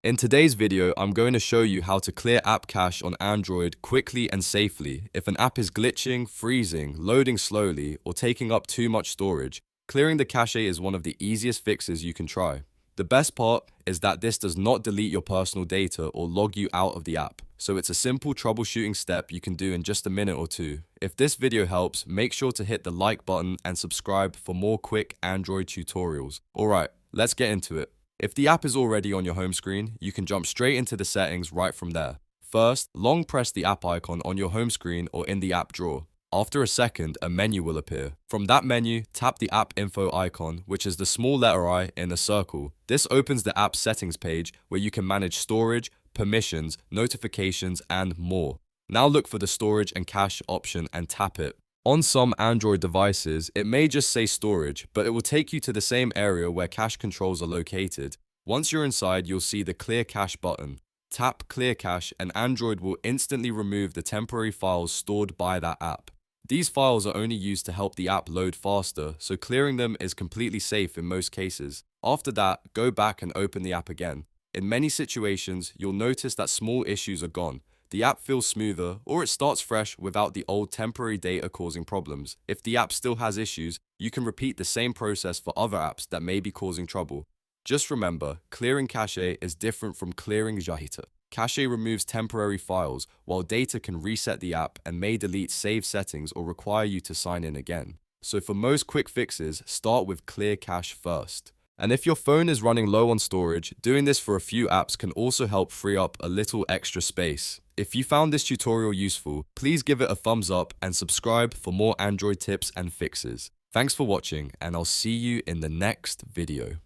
In today's video, I'm going to show you how to clear app cache on Android quickly and safely. If an app is glitching, freezing, loading slowly, or taking up too much storage, clearing the cache is one of the easiest fixes you can try. The best part is that this does not delete your personal data or log you out of the app, so it's a simple troubleshooting step you can do in just a minute or two. If this video helps, make sure to hit the like button and subscribe for more quick Android tutorials. Alright, let's get into it. If the app is already on your home screen, you can jump straight into the settings right from there. First, long press the app icon on your home screen or in the app drawer. After a second, a menu will appear. From that menu, tap the app info icon, which is the small letter I in a circle. This opens the app settings page where you can manage storage, permissions, notifications, and more. Now look for the storage and cache option and tap it. On some Android devices, it may just say storage, but it will take you to the same area where cache controls are located. Once you're inside, you'll see the Clear Cache button. Tap Clear Cache and Android will instantly remove the temporary files stored by that app. These files are only used to help the app load faster, so clearing them is completely safe in most cases. After that, go back and open the app again. In many situations, you'll notice that small issues are gone. The app feels smoother, or it starts fresh without the old temporary data causing problems. If the app still has issues, you can repeat the same process for other apps that may be causing trouble. Just remember, clearing cache is different from clearing data. Cache removes temporary files, while data can reset the app and may delete saved settings or require you to sign in again. So for most quick fixes, start with Clear Cache first. And if your phone is running low on storage, doing this for a few apps can also help free up a little extra space. If you found this tutorial useful, please give it a thumbs up and subscribe for more Android tips and fixes. Thanks for watching, and I'll see you in the next video.